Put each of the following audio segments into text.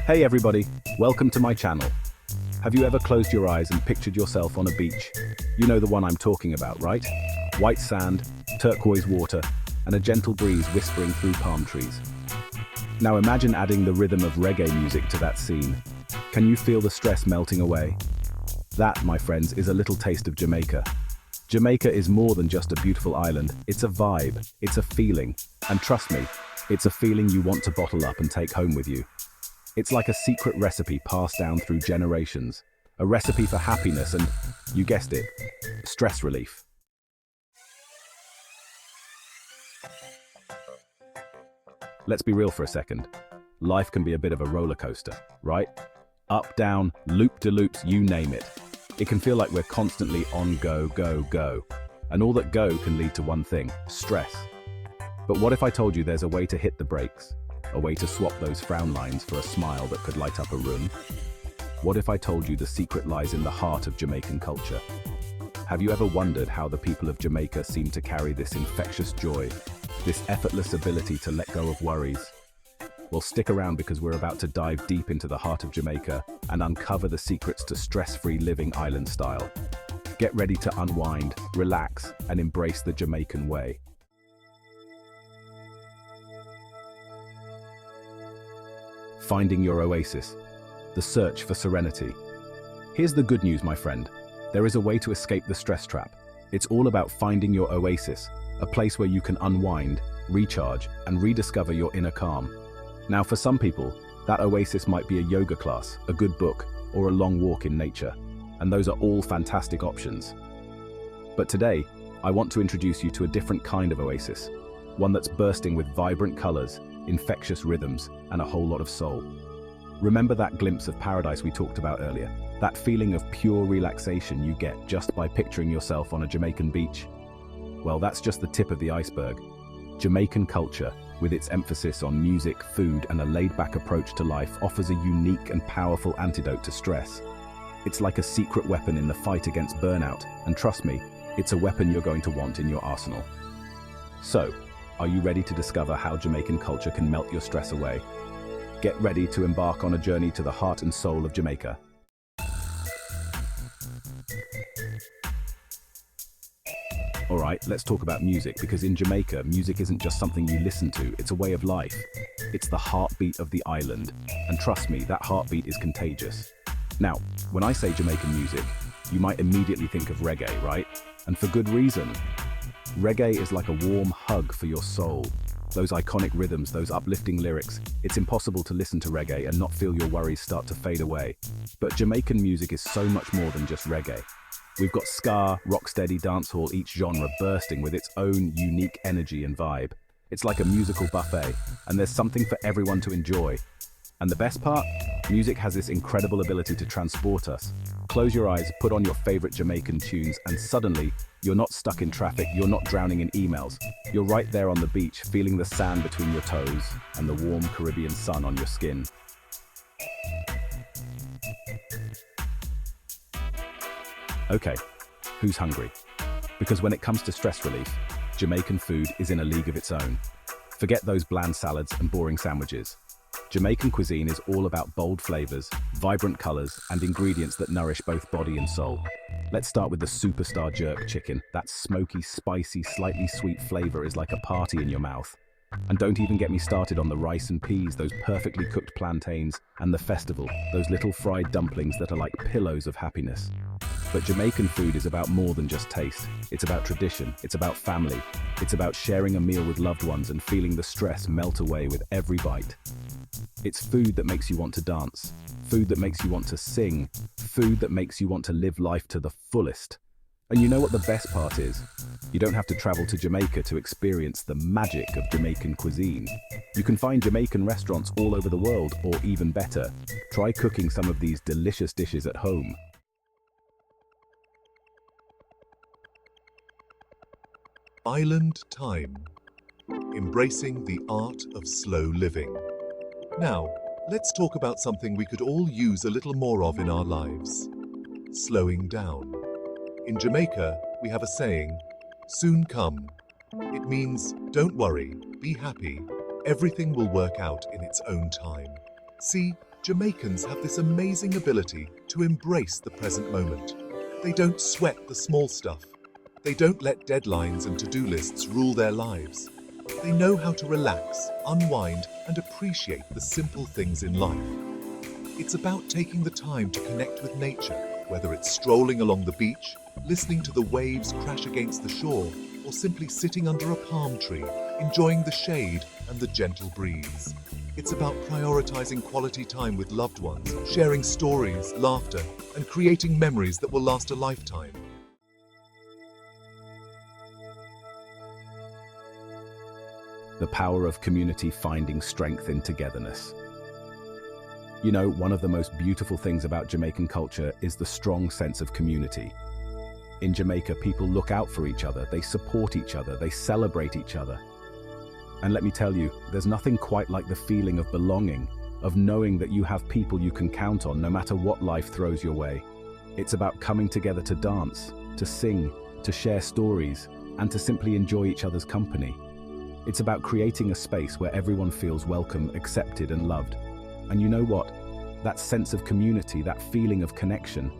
Hey everybody, welcome to my channel. Have you ever closed your eyes and pictured yourself on a beach? You know the one I'm talking about, right? White sand, turquoise water, and a gentle breeze whispering through palm trees. Now imagine adding the rhythm of reggae music to that scene. Can you feel the stress melting away? That, my friends, is a little taste of Jamaica. Jamaica is more than just a beautiful island. It's a vibe, it's a feeling, and trust me, it's a feeling you want to bottle up and take home with you. It's like a secret recipe passed down through generations. A recipe for happiness and, you guessed it, stress relief. Let's be real for a second. Life can be a bit of a roller coaster, right? Up, down, loop-de-loops, you name it. It can feel like we're constantly on go, go, go. And all that go can lead to one thing, stress. But what if I told you there's a way to hit the brakes? A way to swap those frown lines for a smile that could light up a room? What if I told you the secret lies in the heart of Jamaican culture? Have you ever wondered how the people of Jamaica seem to carry this infectious joy, this effortless ability to let go of worries? Well, stick around because we're about to dive deep into the heart of Jamaica and uncover the secrets to stress-free living island style. Get ready to unwind, relax, and embrace the Jamaican way. Finding your oasis. The search for serenity. Here's the good news, my friend. There is a way to escape the stress trap. It's all about finding your oasis, a place where you can unwind, recharge, and rediscover your inner calm. Now, for some people, that oasis might be a yoga class, a good book, or a long walk in nature. And those are all fantastic options. But today, I want to introduce you to a different kind of oasis. One that's bursting with vibrant colors, infectious rhythms, and a whole lot of soul. Remember that glimpse of paradise we talked about earlier? That feeling of pure relaxation you get just by picturing yourself on a Jamaican beach? Well, that's just the tip of the iceberg. Jamaican culture, with its emphasis on music, food, and a laid-back approach to life, offers a unique and powerful antidote to stress. It's like a secret weapon in the fight against burnout, and trust me, it's a weapon you're going to want in your arsenal. So, are you ready to discover how Jamaican culture can melt your stress away? Get ready to embark on a journey to the heart and soul of Jamaica. Alright, let's talk about music, because in Jamaica, music isn't just something you listen to, it's a way of life. It's the heartbeat of the island, and trust me, that heartbeat is contagious. Now, when I say Jamaican music, you might immediately think of reggae, right? And for good reason. Reggae is like a warm hug for your soul. Those iconic rhythms, those uplifting lyrics, it's impossible to listen to reggae and not feel your worries start to fade away. But Jamaican music is so much more than just reggae. We've got ska, rocksteady, dancehall, each genre bursting with its own unique energy and vibe. It's like a musical buffet, and there's something for everyone to enjoy. And the best part? Music has this incredible ability to transport us. Close your eyes, put on your favorite Jamaican tunes, and suddenly, you're not stuck in traffic, you're not drowning in emails. You're right there on the beach, feeling the sand between your toes and the warm Caribbean sun on your skin. Okay, who's hungry? Because when it comes to stress relief, Jamaican food is in a league of its own. Forget those bland salads and boring sandwiches. Jamaican cuisine is all about bold flavors, vibrant colors, and ingredients that nourish both body and soul. Let's start with the superstar jerk chicken. That smoky, spicy, slightly sweet flavor is like a party in your mouth. And don't even get me started on the rice and peas, those perfectly cooked plantains, and the festival, those little fried dumplings that are like pillows of happiness. But Jamaican food is about more than just taste. It's about tradition, it's about family, it's about sharing a meal with loved ones and feeling the stress melt away with every bite. It's food that makes you want to dance, food that makes you want to sing, food that makes you want to live life to the fullest. And you know what the best part is? You don't have to travel to Jamaica to experience the magic of Jamaican cuisine. You can find Jamaican restaurants all over the world, or even better, try cooking some of these delicious dishes at home. Island time. Embracing the art of slow living. Now, let's talk about something we could all use a little more of in our lives. Slowing down. In Jamaica, we have a saying, soon come. It means, don't worry, be happy. Everything will work out in its own time. See, Jamaicans have this amazing ability to embrace the present moment. They don't sweat the small stuff. They don't let deadlines and to-do lists rule their lives. They know how to relax, unwind, and appreciate the simple things in life. It's about taking the time to connect with nature, whether it's strolling along the beach, listening to the waves crash against the shore, or simply sitting under a palm tree, enjoying the shade and the gentle breeze. It's about prioritizing quality time with loved ones, sharing stories, laughter, and creating memories that will last a lifetime. The power of community finding strength in togetherness. You know, one of the most beautiful things about Jamaican culture is the strong sense of community. In Jamaica, people look out for each other, they support each other, they celebrate each other. And let me tell you, there's nothing quite like the feeling of belonging, of knowing that you have people you can count on no matter what life throws your way. It's about coming together to dance, to sing, to share stories, and to simply enjoy each other's company. It's about creating a space where everyone feels welcome, accepted, and loved. And you know what? That sense of community, that feeling of connection,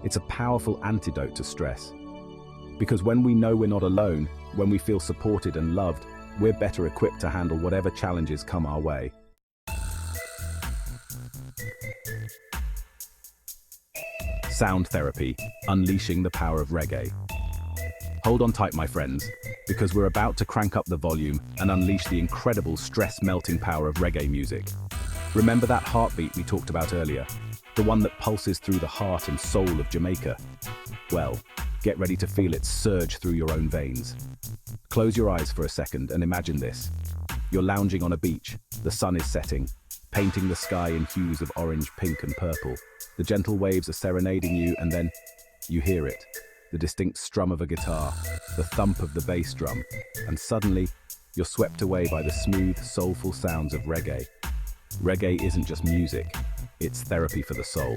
it's a powerful antidote to stress. Because when we know we're not alone, when we feel supported and loved, we're better equipped to handle whatever challenges come our way. Sound therapy, unleashing the power of reggae. Hold on tight, my friends, because we're about to crank up the volume and unleash the incredible stress-melting power of reggae music. Remember that heartbeat we talked about earlier? The one that pulses through the heart and soul of Jamaica? Well, get ready to feel it surge through your own veins. Close your eyes for a second and imagine this. You're lounging on a beach, the sun is setting, painting the sky in hues of orange, pink, and purple. The gentle waves are serenading you, and then you hear it. The distinct strum of a guitar, the thump of the bass drum, and suddenly, you're swept away by the smooth, soulful sounds of reggae. Reggae isn't just music, it's therapy for the soul.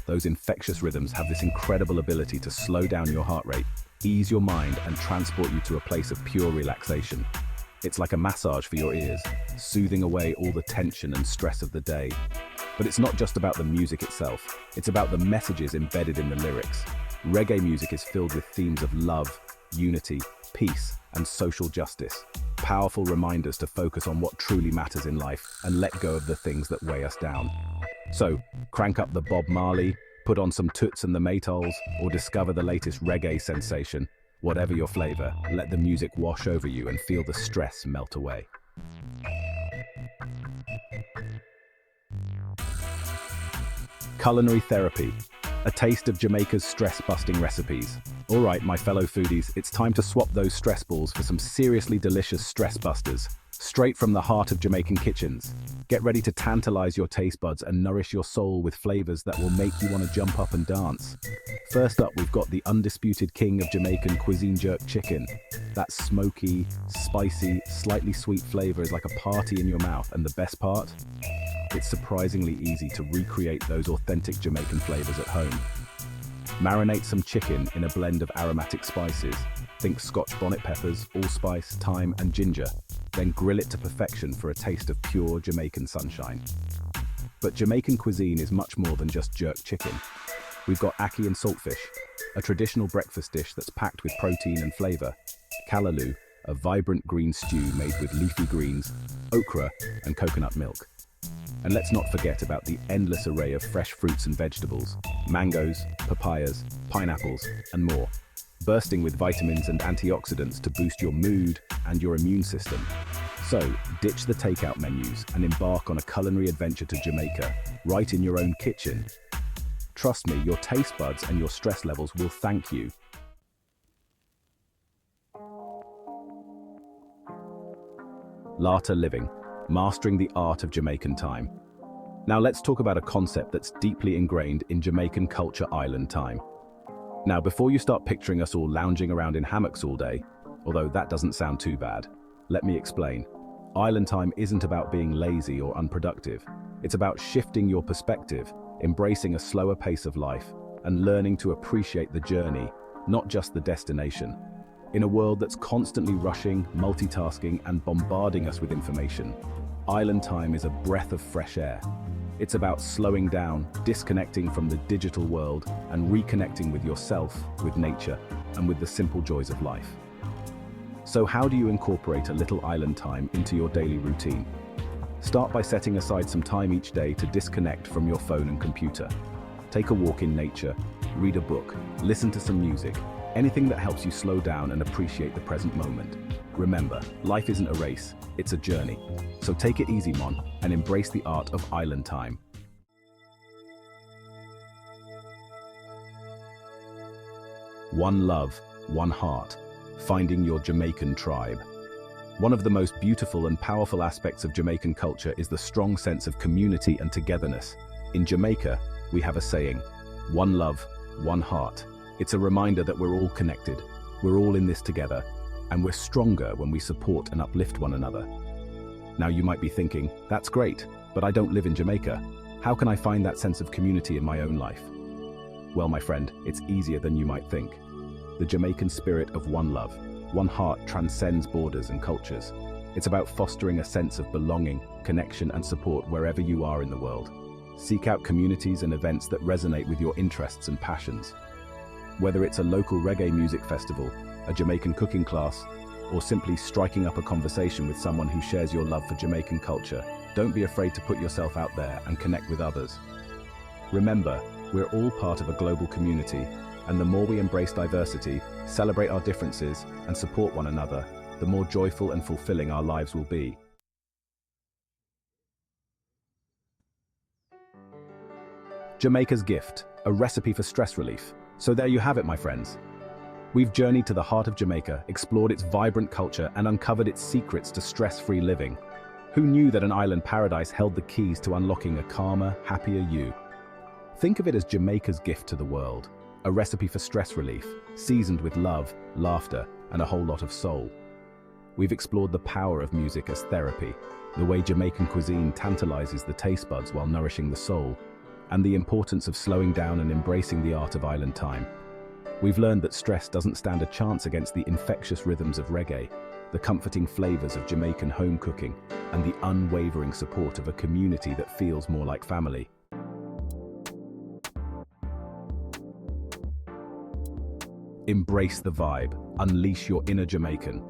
Those infectious rhythms have this incredible ability to slow down your heart rate, ease your mind, and transport you to a place of pure relaxation. It's like a massage for your ears, soothing away all the tension and stress of the day. But it's not just about the music itself, it's about the messages embedded in the lyrics. Reggae music is filled with themes of love, unity, peace, and social justice. Powerful reminders to focus on what truly matters in life and let go of the things that weigh us down. So, crank up the Bob Marley, put on some Toots and the Maytals, or discover the latest reggae sensation. Whatever your flavor, let the music wash over you and feel the stress melt away. Culinary therapy, a taste of Jamaica's stress-busting recipes. All right, my fellow foodies, it's time to swap those stress balls for some seriously delicious stress busters, straight from the heart of Jamaican kitchens. Get ready to tantalize your taste buds and nourish your soul with flavors that will make you want to jump up and dance. First up, we've got the undisputed king of Jamaican cuisine, jerk chicken. That smoky, spicy, slightly sweet flavor is like a party in your mouth, and the best part? It's surprisingly easy to recreate those authentic Jamaican flavors at home. Marinate some chicken in a blend of aromatic spices. Think Scotch bonnet peppers, allspice, thyme, and ginger. Then grill it to perfection for a taste of pure Jamaican sunshine. But Jamaican cuisine is much more than just jerk chicken. We've got ackee and saltfish, a traditional breakfast dish that's packed with protein and flavor. Callaloo, a vibrant green stew made with leafy greens, okra, and coconut milk. And let's not forget about the endless array of fresh fruits and vegetables, mangoes, papayas, pineapples, and more, bursting with vitamins and antioxidants to boost your mood and your immune system. So, ditch the takeout menus and embark on a culinary adventure to Jamaica, right in your own kitchen. Trust me, your taste buds and your stress levels will thank you. Lata living, mastering the art of Jamaican time. Now let's talk about a concept that's deeply ingrained in Jamaican culture: island time. Now, before you start picturing us all lounging around in hammocks all day, although that doesn't sound too bad, let me explain. Island time isn't about being lazy or unproductive. It's about shifting your perspective, embracing a slower pace of life, and learning to appreciate the journey, not just the destination. In a world that's constantly rushing, multitasking, and bombarding us with information, island time is a breath of fresh air. It's about slowing down, disconnecting from the digital world, and reconnecting with yourself, with nature, and with the simple joys of life. So how do you incorporate a little island time into your daily routine? Start by setting aside some time each day to disconnect from your phone and computer. Take a walk in nature, read a book, listen to some music, anything that helps you slow down and appreciate the present moment. Remember, life isn't a race, it's a journey. So take it easy, Mon, and embrace the art of island time. One love, one heart, finding your Jamaican tribe. One of the most beautiful and powerful aspects of Jamaican culture is the strong sense of community and togetherness. In Jamaica, we have a saying, one love, one heart. It's a reminder that we're all connected, we're all in this together, and we're stronger when we support and uplift one another. Now you might be thinking, that's great, but I don't live in Jamaica. How can I find that sense of community in my own life? Well, my friend, it's easier than you might think. The Jamaican spirit of one love, one heart transcends borders and cultures. It's about fostering a sense of belonging, connection, and support wherever you are in the world. Seek out communities and events that resonate with your interests and passions. Whether it's a local reggae music festival, a Jamaican cooking class, or simply striking up a conversation with someone who shares your love for Jamaican culture, don't be afraid to put yourself out there and connect with others. Remember, we're all part of a global community, and the more we embrace diversity, celebrate our differences, and support one another, the more joyful and fulfilling our lives will be. Jamaica's gift, a recipe for stress relief. So there you have it, my friends. We've journeyed to the heart of Jamaica, explored its vibrant culture, and uncovered its secrets to stress-free living. Who knew that an island paradise held the keys to unlocking a calmer, happier you? Think of it as Jamaica's gift to the world. A recipe for stress relief, seasoned with love, laughter, and a whole lot of soul. We've explored the power of music as therapy, the way Jamaican cuisine tantalizes the taste buds while nourishing the soul, and the importance of slowing down and embracing the art of island time. We've learned that stress doesn't stand a chance against the infectious rhythms of reggae, the comforting flavors of Jamaican home cooking, and the unwavering support of a community that feels more like family. Embrace the vibe, unleash your inner Jamaican.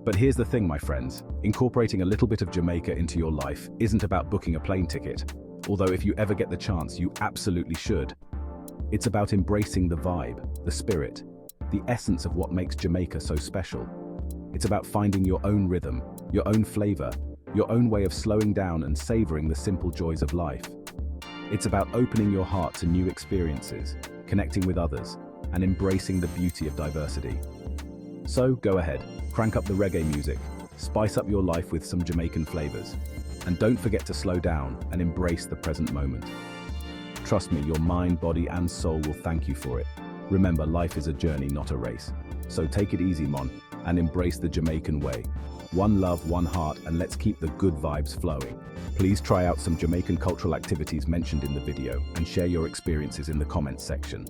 But here's the thing, my friends, incorporating a little bit of Jamaica into your life isn't about booking a plane ticket, although if you ever get the chance, you absolutely should. It's about embracing the vibe, the spirit, the essence of what makes Jamaica so special. It's about finding your own rhythm, your own flavor, your own way of slowing down and savoring the simple joys of life. It's about opening your heart to new experiences, connecting with others, and embracing the beauty of diversity. So go ahead, crank up the reggae music, spice up your life with some Jamaican flavors, and don't forget to slow down and embrace the present moment. Trust me, your mind, body, and soul will thank you for it. Remember, life is a journey, not a race. So take it easy, Mon, and embrace the Jamaican way. One love, one heart, and let's keep the good vibes flowing. Please try out some Jamaican cultural activities mentioned in the video and share your experiences in the comments section.